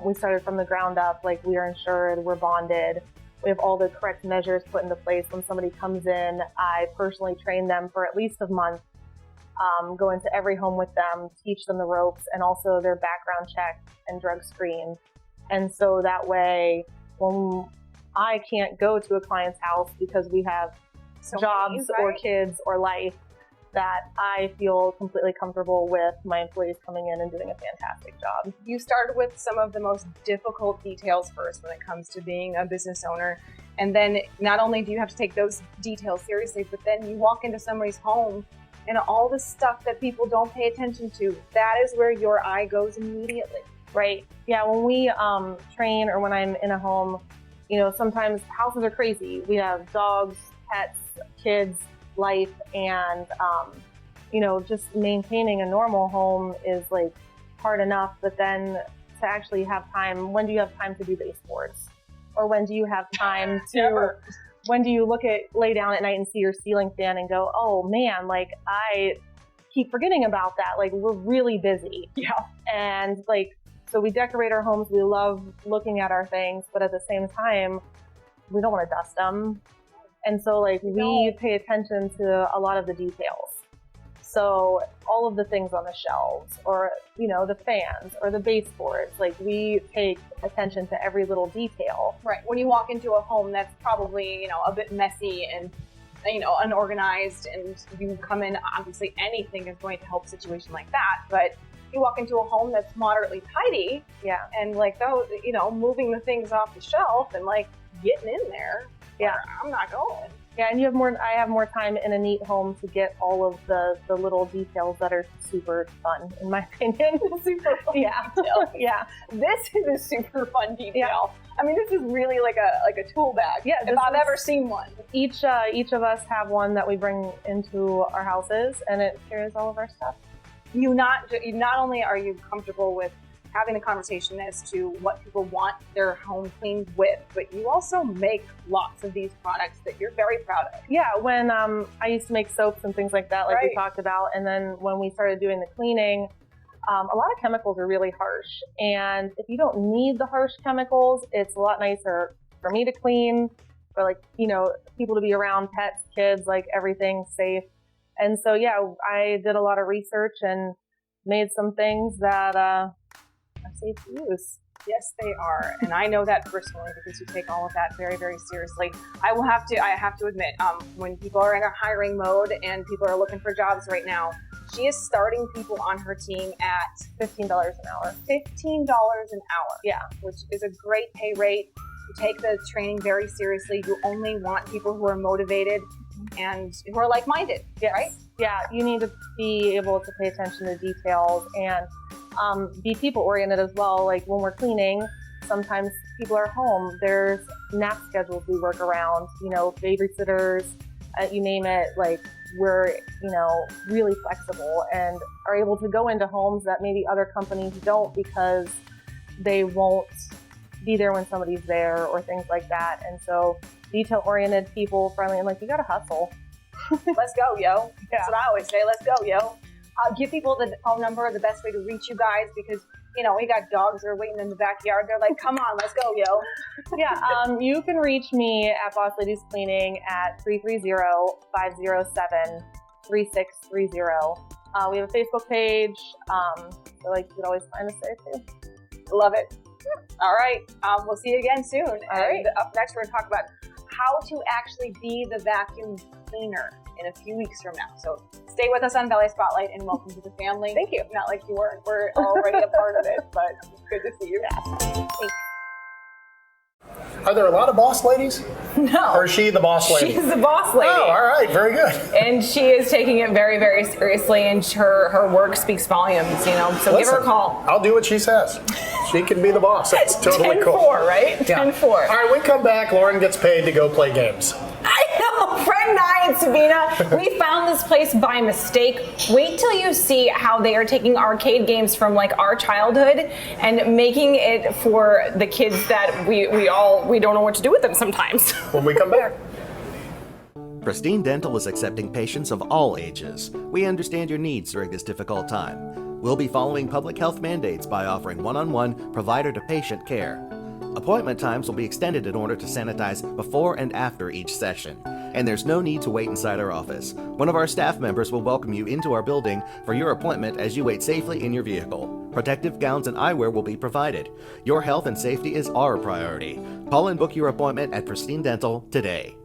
we started from the ground up, like we are insured, we're bonded, we have all the correct measures put into place. When somebody comes in, I personally train them for at least a month, go into every home with them, teach them the ropes, and also their background check and drug screen. And so that way, when I can't go to a client's house because we have jobs or kids or life, that I feel completely comfortable with my employees coming in and doing a fantastic job. You started with some of the most difficult details first when it comes to being a business owner. And then not only do you have to take those details seriously, but then you walk into somebody's home and all the stuff that people don't pay attention to, that is where your eye goes immediately. Right. Yeah, when we train or when I'm in a home, you know, sometimes houses are crazy. We have dogs, pets, kids, life, and you know, just maintaining a normal home is like hard enough, but then to actually have time, when do you have time to do baseboards? Or when do you have time to, when do you lay down at night and see your ceiling fan and go, oh man, like I keep forgetting about that. Like we're really busy. Yeah. And like, so we decorate our homes. We love looking at our things, but at the same time, we don't want to dust them. And so like we pay attention to a lot of the details. So all of the things on the shelves, or, you know, the fans or the baseboards, like we take attention to every little detail. Right. When you walk into a home that's probably, you know, a bit messy and, you know, unorganized, and you come in, obviously anything is going to help a situation like that. But you walk into a home that's moderately tidy, yeah, and like, though, you know, moving the things off the shelf and like getting in there. Yeah, I'm not going. Yeah, and I have more time in a neat home to get all of the little details that are super fun, in my opinion. Super fun detail. Yeah. This is a super fun detail. Yeah. I mean, this is really like a tool bag. Yeah, if I've ever seen one. Each of us have one that we bring into our houses, and it carries all of our stuff. You not only are you comfortable with having a conversation as to what people want their home cleaned with, but you also make lots of these products that you're very proud of. Yeah, when I used to make soaps and things like that, like we talked about, and then when we started doing the cleaning, a lot of chemicals are really harsh. And if you don't need the harsh chemicals, it's a lot nicer for me to clean, for like, you know, people to be around, pets, kids, like everything safe. And so, yeah, I did a lot of research and made some things that are safe to use. Yes, they are, and I know that personally because you take all of that very, very seriously. I have to admit, when people are in a hiring mode and people are looking for jobs right now, she is starting people on her team at $15 an hour. $15 an hour. Yeah, which is a great pay rate. You take the training very seriously. You only want people who are motivated and who are like-minded, right? Yeah, you need to be able to pay attention to details and be people-oriented as well. Like when we're cleaning, sometimes people are home. There's nap schedules we work around, you know, babysitters, you name it. Like we're, you know, really flexible and are able to go into homes that maybe other companies don't because they won't be there when somebody's there or things like that. And so detail-oriented, people-friendly, and like you gotta hustle. Let's go, yo. That's what I always say. Let's go, yo. Give people the phone number, the best way to reach you guys, because, you know, we got dogs that are waiting in the backyard. They're like, come on, let's go, yo. Yeah, you can reach me at Boss Ladies Cleaning at 330-507-3630. We have a Facebook page, so like you can always find us there too. Love it. All right, we'll see you again soon. All right. Up next, we're going to talk about how to actually be the vacuum cleaner in a few weeks from now. So stay with us on Valley Spotlight and welcome to the family. Thank you. Not like you weren't. We're already a part of it, but it's good to see you back. Thanks. Are there a lot of boss ladies? No. Or is she the boss lady? She's the boss lady. Oh, all right, very good. And she is taking it very, very seriously, and her work speaks volumes, you know. So give her a call. I'll do what she says. She can be the boss. That's totally cool. 10-4, right? Yeah. 10-4. All right, we come back. Lauren gets paid to go play games. I know, Fred and I and Sabina, we found this place by mistake. Wait till you see how they are taking arcade games from like our childhood and making it for the kids that we don't know what to do with them sometimes. When we come back. Pristine Dental is accepting patients of all ages. We understand your needs during this difficult time. We'll be following public health mandates by offering one-on-one provider-to-patient care. Appointment times will be extended in order to sanitize before and after each session. And there's no need to wait inside our office. One of our staff members will welcome you into our building for your appointment as you wait safely in your vehicle. Protective gowns and eyewear will be provided. Your health and safety is our priority. Call and book your appointment at Pristine Dental today.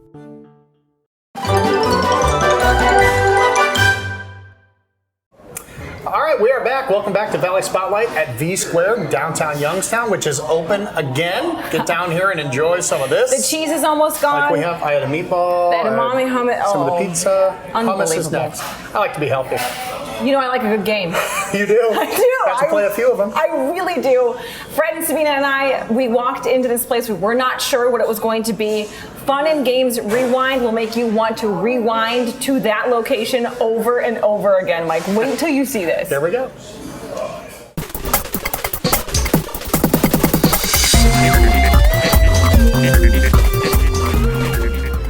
All right, we are back. Welcome back to Valley Spotlight at V Square, downtown Youngstown, which is open again. Get down here and enjoy some of this. The cheese is almost gone. Like I had a meatball. The edamame hummus. Some of the pizza. Hummus is Unbelievable. next. I like to be healthy. You know I like a good game. You do? I do. Got to play a few of them. I really do. Fred and Sabina and I, we walked into this place. We were not sure what it was going to be. Fun and Games Rewind will make you want to rewind to that location over and over again. Mike, wait till you see this. There we go.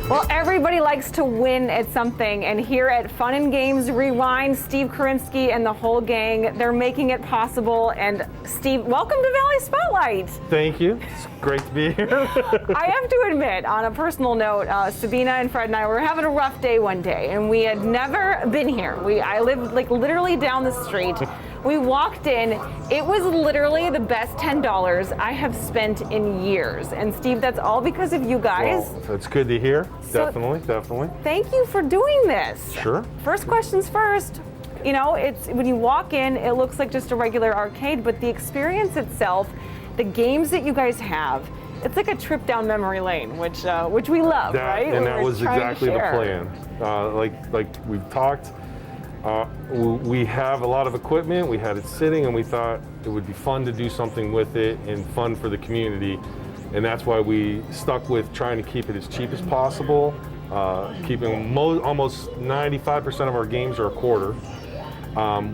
Well, everybody likes to win at something, and here at Fun and Games Rewind, Steve Karinsky and the whole gang, they're making it possible. And Steve, welcome to Valley Spotlight. Thank you. It's great to be here. I have to admit, on a personal note, Sabina and Fred and I were having a rough day one day, and we had never been here. I lived like literally down the street. We walked in. It was literally the best $10 I have spent in years. And Steve, that's all because of you guys. Well, that's good to hear. So- Definitely. Thank you for doing this. Sure. First questions first. You know, it's when you walk in, it looks like just a regular arcade, but the experience itself, the games that you guys have, it's like a trip down memory lane, which we love, right? And that We're was trying to exactly the share. plan. Like we've talked, we have a lot of equipment. We had it sitting, and we thought it would be fun to do something with it and fun for the community. And that's why we stuck with trying to keep it as cheap as possible. Keeping almost 95% of our games are a quarter.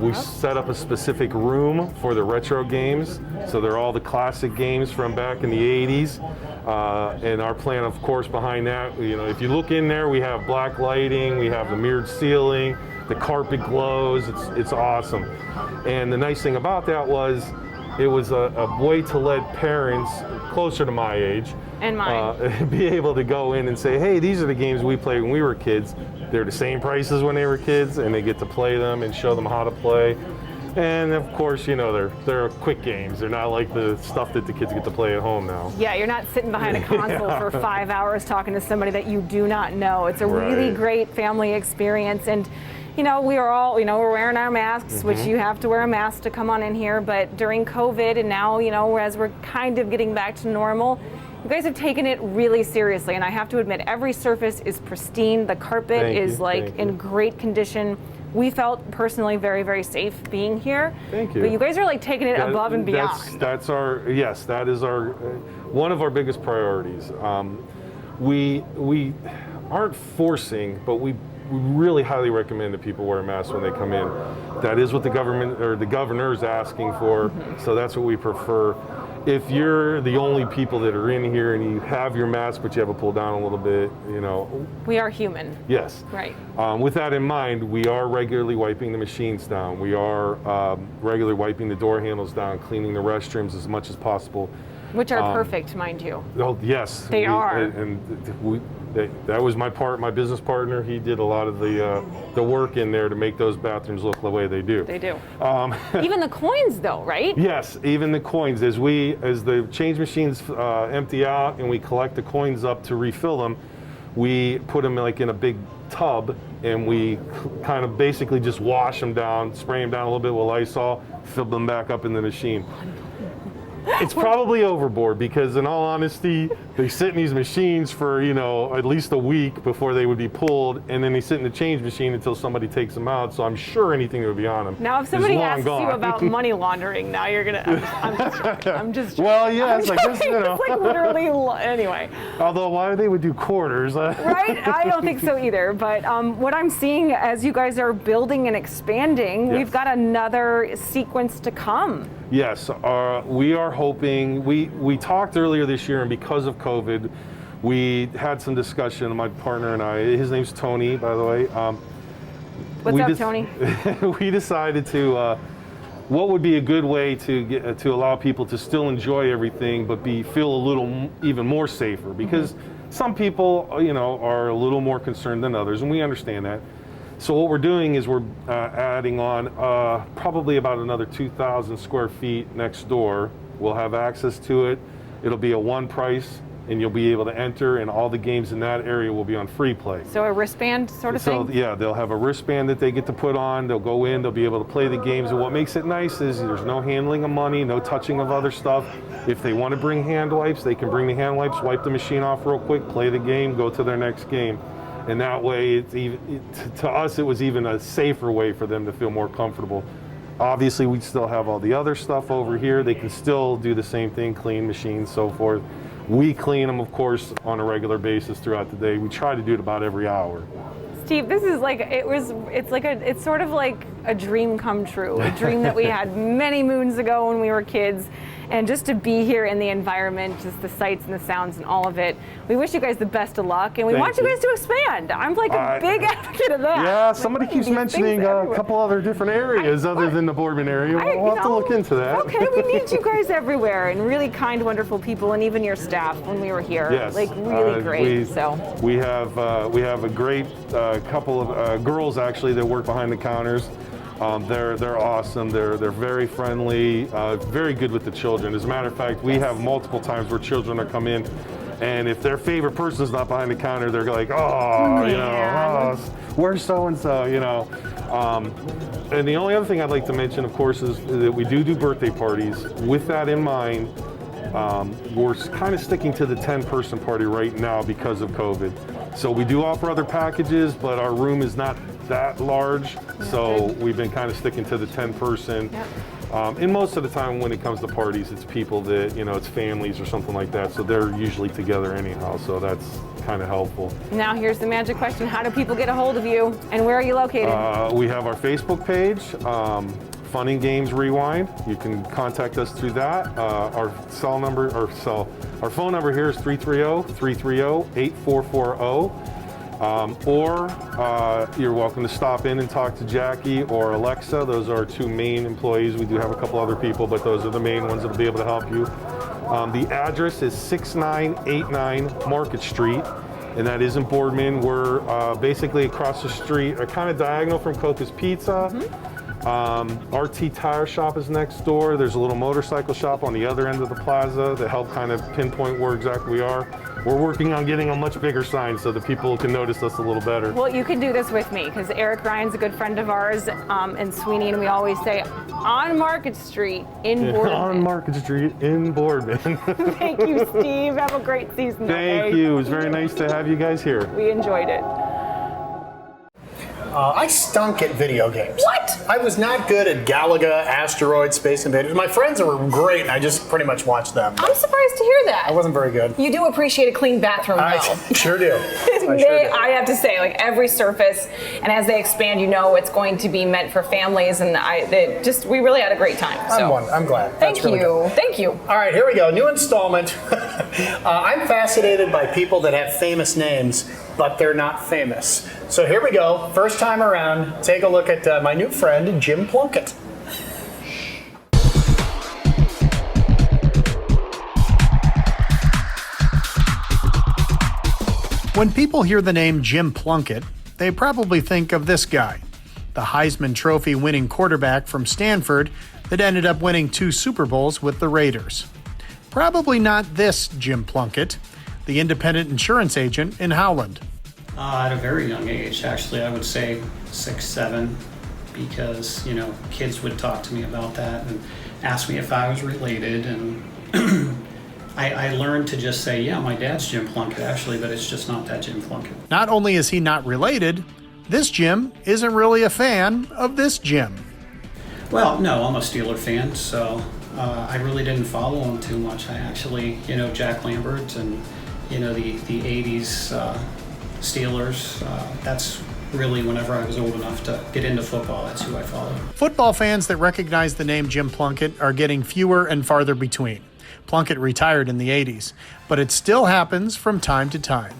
We set up a specific room for the retro games, so they're all the classic games from back in the 80s. And our plan, of course, behind that, you know, if you look in there, we have black lighting, we have the mirrored ceiling, the carpet glows. It's awesome. And the nice thing about that was, it was a way to let parents closer to my age and mine be able to go in and say, hey, these are the games we played when we were kids. They're the same prices when they were kids, and they get to play them and show them how to play. And of course, you know, they're quick games. They're not like the stuff that the kids get to play at home now. Yeah, you're not sitting behind a console Yeah. for 5 hours talking to somebody that you do not know. It's a really Right. great family experience. And you know, we are all, you know, we're wearing our masks, which you have to wear a mask to come on in here. But during COVID, and now, you know, as we're kind of getting back to normal, you guys have taken it really seriously. And I have to admit, every surface is pristine. The carpet Thank is you, like thank in you. great condition. We felt personally very, very safe being here. Thank you. But you guys are like taking it above and beyond. That's our, yes, that is our, one of our biggest priorities. We aren't forcing, but we really highly recommend that people wear a mask when they come in. That is what the government or the governor is asking for, so that's what we prefer. If you're the only people that are in here and you have your mask, but you have it pulled down a little bit, you know. We are human. Yes. Right. With that in mind, we are regularly wiping the machines down. We are regularly wiping the door handles down, cleaning the restrooms as much as possible. Which are perfect, mind you. Oh, yes. They are. That was my business partner. He did a lot of the work in there to make those bathrooms look the way they do. They do. Even the coins, though, right? Yes, even the coins. As the change machines empty out and we collect the coins up to refill them, we put them like in a big tub and we kind of basically just wash them down, spray them down a little bit with Lysol, fill them back up in the machine. It's probably overboard because, in all honesty, they sit in these machines for, at least a week before they would be pulled, and then they sit in the change machine until somebody takes them out. So I'm sure anything that would be on them. Now, if somebody asks you about money laundering, now you're gonna. I'm just. Well, yeah, it's like this, It's like literally. Anyway. Although, why they would do quarters? Right? I don't think so either. But what I'm seeing as you guys are building and expanding, we've got another sequence to come. Yes, we are hoping. We talked earlier this year, and because of COVID, we had some discussion. My partner and I. His name's Tony, by the way. What's up, Tony? We decided to. What would be a good way to allow people to still enjoy everything, but feel a little even more safer? Because some people, are a little more concerned than others, and we understand that. So what we're doing is we're adding on probably about another 2,000 square feet next door. We'll have access to it. It'll be a one price, and you'll be able to enter, and all the games in that area will be on free play. So a wristband sort of thing? So yeah, they'll have a wristband that they get to put on. They'll go in, they'll be able to play the games. And what makes it nice is there's no handling of money, no touching of other stuff. If they want to bring hand wipes, they can bring the hand wipes, wipe the machine off real quick, play the game, go to their next game. And that way, to us, it was even a safer way for them to feel more comfortable. Obviously, we still have all the other stuff over here. They can still do the same thing, clean machines, so forth. We clean them, of course, on a regular basis throughout the day. We try to do it about every hour. Steve, this is like, it's sort of like a dream come true, a dream that we had many moons ago when we were kids. And just to be here in the environment, just the sights and the sounds and all of it, we wish you guys the best of luck, and we want you guys to expand. I'm like a big advocate of that. Yeah, somebody keeps mentioning a couple other different areas other than the Boardman area. We'll have to look into that. Okay, we need you guys everywhere, and really kind, wonderful people, and even your staff when we were here. Yes, like really great. We have a great couple of girls actually that work behind the counters. They're awesome. They're very friendly, very good with the children. As a matter of fact, we have multiple times where children are come in, and if their favorite person's not behind the counter, they're like, where's so and so, And the only other thing I'd like to mention, of course, is that we do birthday parties. With that in mind, we're kind of sticking to the 10-person party right now because of COVID. So we do offer other packages, but our room is not that large, so we've been kind of sticking to the 10-person. And most of the time when it comes to parties, it's people that, it's families or something like that, so they're usually together anyhow, so that's kind of helpful. Now here's the magic question. How do people get a hold of you, and where are you located? We have our Facebook page, Fun and Games Rewind. You can contact us through that. Our phone number here is 330-330-8440. Or you're welcome to stop in and talk to Jackie or Alexa. Those are our two main employees. We do have a couple other people, but those are the main ones that will be able to help you. The address is 6989 Market Street, and that is in Boardman. We're basically across the street, kind of diagonal from Coca's Pizza. RT Tire Shop is next door. There's a little motorcycle shop on the other end of the plaza that help kind of pinpoint where exactly we are. We're working on getting a much bigger sign so that people can notice us a little better. Well, you can do this with me because Eric Ryan's a good friend of ours, and Sweeney, and we always say on Market Street in Boardman. On Market Street in Boardman. Thank you, Steve. Have a great season. Thank you. It was very nice to have you guys here. We enjoyed it. I stunk at video games. What? I was not good at Galaga, Asteroid, Space Invaders. My friends were great, and I just pretty much watched them. I'm surprised to hear that. I wasn't very good. You do appreciate a clean bathroom, though. I sure do. I have to say, like every surface, and as they expand, it's going to be meant for families, and we really had a great time. So. I'm glad. Thank That's really you. good. Thank you. All right, here we go. New installment. I'm fascinated by people that have famous names, but they're not famous. So here we go. First time around, take a look at my new friend, Jim Plunkett. When people hear the name Jim Plunkett, they probably think of this guy, the Heisman Trophy winning quarterback from Stanford that ended up winning 2 Super Bowls with the Raiders. Probably not this Jim Plunkett, the independent insurance agent in Howland. At a very young age, actually, I would say 6, 7, because, kids would talk to me about that, asked me if I was related, and I learned to just say, yeah, my dad's Jim Plunkett, actually, but it's just not that Jim Plunkett. Not only is he not related, this Jim isn't really a fan of this Jim. Well, no, I'm a Steeler fan, so I really didn't follow him too much. I actually, Jack Lambert and, the 80s Steelers, that's really whenever I was old enough to get into football, that's who I followed. Football fans that recognize the name Jim Plunkett are getting fewer and farther between. Plunkett retired in the 80s, but it still happens from time to time.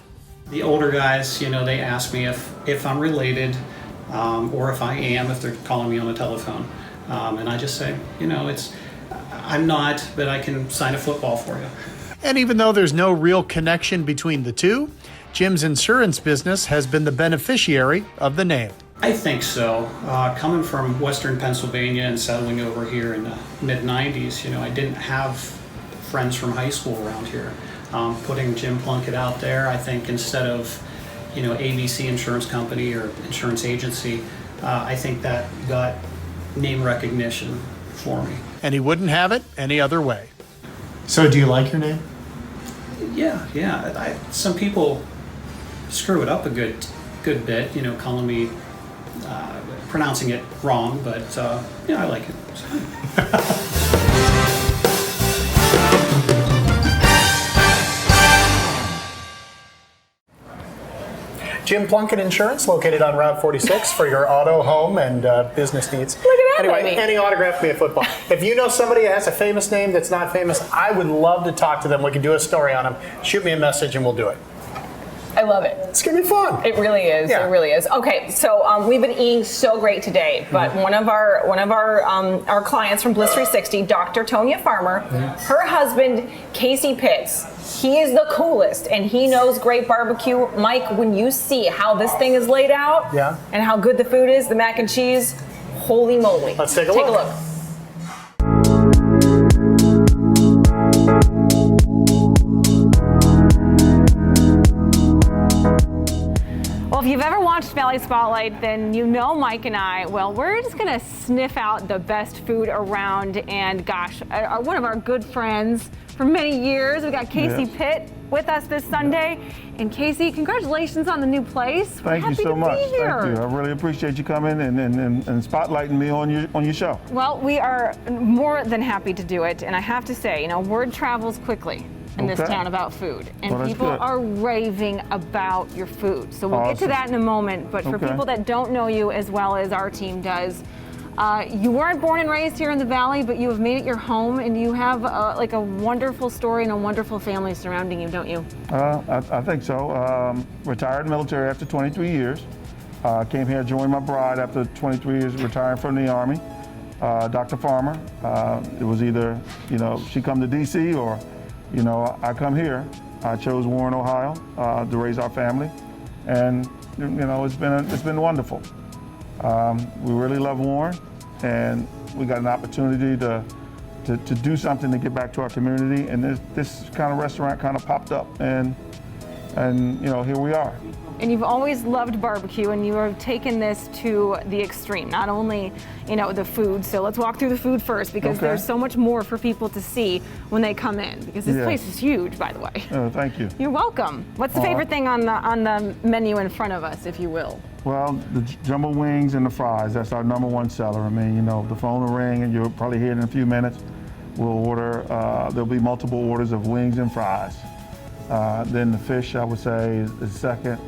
The older guys, they ask me if I'm related, or if I am, if they're calling me on the telephone. And I just say, I'm not, but I can sign a football for you. And even though there's no real connection between the two, Jim's insurance business has been the beneficiary of the name. I think so. Coming from Western Pennsylvania and settling over here in the mid-90s, I didn't have friends from high school around here. Putting Jim Plunkett out there, I think instead of, ABC Insurance Company or Insurance Agency, I think that got name recognition for me. And he wouldn't have it any other way. So do you like your name? Yeah. Some people screw it up a good bit, calling me, pronouncing it wrong, but I like it. Jim Plunkett Insurance, located on Route 46 for your auto, home, and business needs. Look at that, anyway, baby. and he autographed me a football. If you know somebody that has a famous name that's not famous, I would love to talk to them. We can do a story on them. Shoot me a message and we'll do it. I love it. It's going to be fun. It really is. Yeah. It really is. Okay, so we've been eating so great today, but one of our clients from Bliss 360, Dr. Tonya Farmer, her husband, Casey Pitts, he is the coolest and he knows great barbecue. Mike, when you see how this thing is laid out and how good the food is, the mac and cheese, holy moly. Let's take a look. Well, if you've ever watched Valley Spotlight, then you know Mike and I, we're just gonna sniff out the best food around, and gosh, one of our good friends for many years, we got Casey Pitt with us this Sunday. And Casey, congratulations on the new place. Thank you so much. Thank you. I really appreciate you coming and spotlighting me on your show. Well, we are more than happy to do it, and I have to say, word travels quickly in this town about food, and people are raving about your food. So we'll get to that in a moment, but for people that don't know you as well as our team does, you weren't born and raised here in the Valley, but you have made it your home, and you have a wonderful story and a wonderful family surrounding you, don't you? I think so. Retired military after 23 years. Came here, joined my bride after 23 years retiring from the Army. Dr. Farmer, it was either, she come to DC or I come here. I chose Warren, Ohio, to raise our family, and it's been wonderful. We really love Warren, and we got an opportunity to do something to get back to our community. And this kind of restaurant kind of popped up, and here we are. And you've always loved barbecue, and you have taken this to the extreme. Not only, the food. So let's walk through the food first, because there's so much more for people to see when they come in. Because this place is huge, by the way. Oh, thank you. You're welcome. What's the favorite thing on the menu in front of us, if you will? Well, the jumbo wings and the fries. That's our #1 seller. I mean, the phone will ring, and you'll probably hear it in a few minutes. We'll order. There'll be multiple orders of wings and fries. Then the fish, I would say, is second.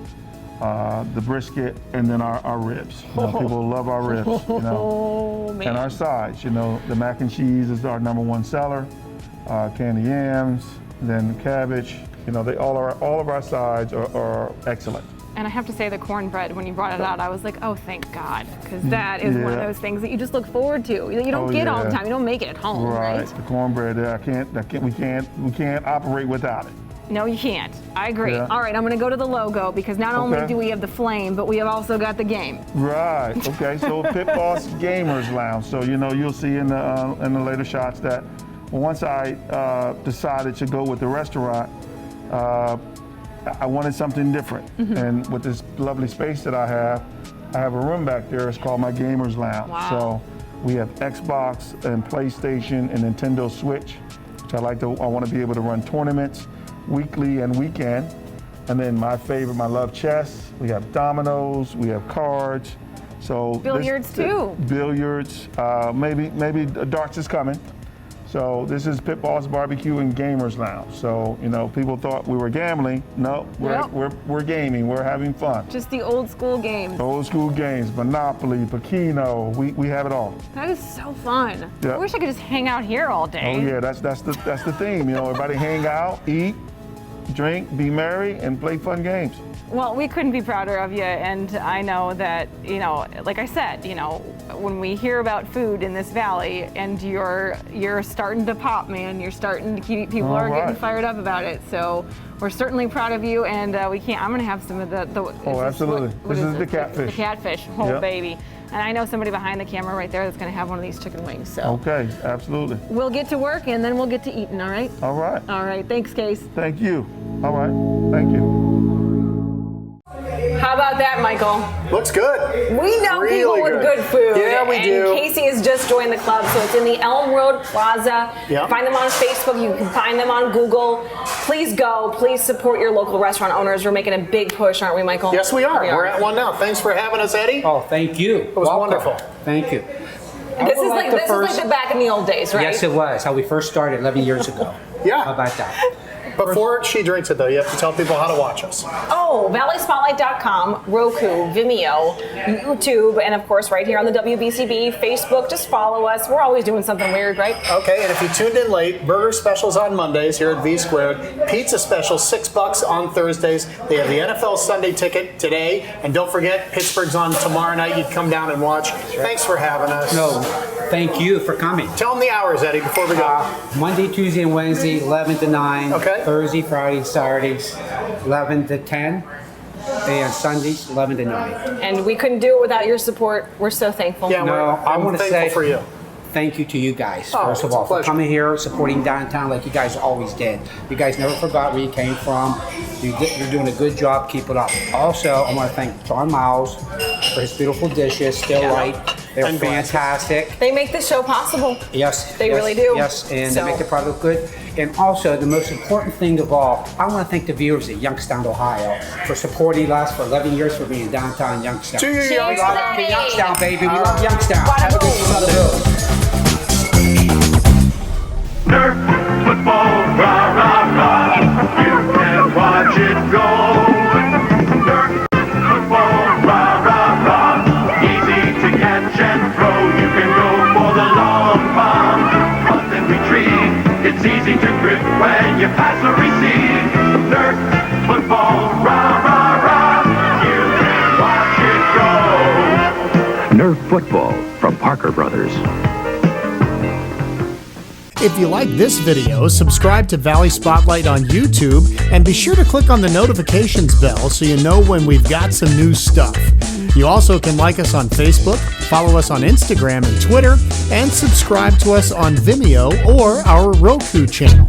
The brisket, and then our ribs. People love our ribs, man. And our sides. The mac and cheese is our #1 seller. Candy yams, then cabbage. All of our sides are excellent. And I have to say, the cornbread, when you brought it out, I was like, oh, thank God, because that is one of those things that you just look forward to. You don't get all the time. You don't make it at home, right? The cornbread, we can't operate without it. No, you can't. I agree. Yeah. All right, I'm going to go to the logo, because not only do we have the flame, but we have also got the game. Right. Okay. So Pitt Boss Gamers Lounge. So you'll see in the later shots that once I decided to go with the restaurant, I wanted something different. And with this lovely space that I have a room back there. It's called my Gamers Lounge. Wow. So We have Xbox and PlayStation and Nintendo Switch, which I want to be able to run tournaments weekly and weekend. And then my love chess. We have dominoes, we have cards. So Billiards too. Billiards, maybe darts is coming. So this is Pitt Boss Barbecue and Gamers Lounge. So, you know, people thought we were gambling. No, we're gaming, we're having fun. Just the old school games. Old school games, Monopoly, Pacino, we have it all. That is so fun. Yeah. I wish I could just hang out here all day. Oh yeah, that's the theme. You know, everybody hang out, eat, drink, be merry, and play fun games. Well, we couldn't be prouder of you, and I know that, you know, like I said, you know, when we hear about food in this valley, and you're starting to pop, man, you're starting to keep people are getting fired up about it. So we're certainly proud of you, and I'm gonna have some of the oh, absolutely. This is the catfish. The catfish, baby. And I know somebody behind the camera right there that's gonna have one of these chicken wings. So okay, absolutely. We'll get to work, and then we'll get to eating. All right. All right. All right. Thanks, Case. Thank you. All right. Thank you. How about that, Michael? Looks good. We know Really people with good food. Yeah, we do. And Casey has just joined the club, so it's in the Elm Road Plaza. Yep. Find them on Facebook. You can find them on Google. Please go. Please support your local restaurant owners. We're making a big push, aren't we, Michael? Yes, we are. We're at one now. Thanks for having us, Eddie. Oh, thank you. It was wonderful. Thank you. This is like the back in the old days, right? Yes, it was. How we first started 11 years ago. Yeah. How about that? Before she drinks it, though, you have to tell people how to watch us. Oh, valleyspotlight.com, Roku, Vimeo, YouTube, and of course right here on the WBCB, Facebook. Just follow us. We're always doing something weird, right? Okay, and if you tuned in late, burger specials on Mondays here at V Squared. Pizza specials, $6 on Thursdays. They have the NFL Sunday ticket today. And don't forget, Pittsburgh's on tomorrow night. You can come down and watch. Thanks for having us. No, thank you for coming. Tell them the hours, Eddie, before we go. Monday, Tuesday, and Wednesday, 11 to 9. Okay. Thursday, Friday, Saturdays, 11 to 10. And Sundays, 11 to 9. And we couldn't do it without your support. We're so thankful. Yeah, I want to say for you. Thank you to you guys, Oh, first of it's a all, for pleasure. coming here, supporting downtown like you guys always did. You guys never forgot where you came from. You're doing a good job. Keep it up. Also, I want to thank John Miles for his beautiful dishes, Still Right. They're fantastic. They make this show possible. Yes. They yes, really do. Yes, and So- they make the product good. And also, the most important thing of all, I want to thank the viewers of Youngstown, Ohio, for supporting us for 11 years for being downtown Youngstown. To you, We love Youngstown. Youngstown, baby. We love Youngstown. Have a good Sunday. Nerf football, rah, rah, rah. You can watch it go. Nerf football, rah, rah, rah. Easy to catch and throw. You can go for the long bomb. Punt and retreat. It's easy to grip when you pass or receive. Nerf football, rah, rah, rah. You can watch it go. Nerf football from Parker Brothers. If you like this video, subscribe to Valley Spotlight on YouTube and be sure to click on the notifications bell so you know when we've got some new stuff. You also can like us on Facebook, follow us on Instagram and Twitter, and subscribe to us on Vimeo or our Roku channel.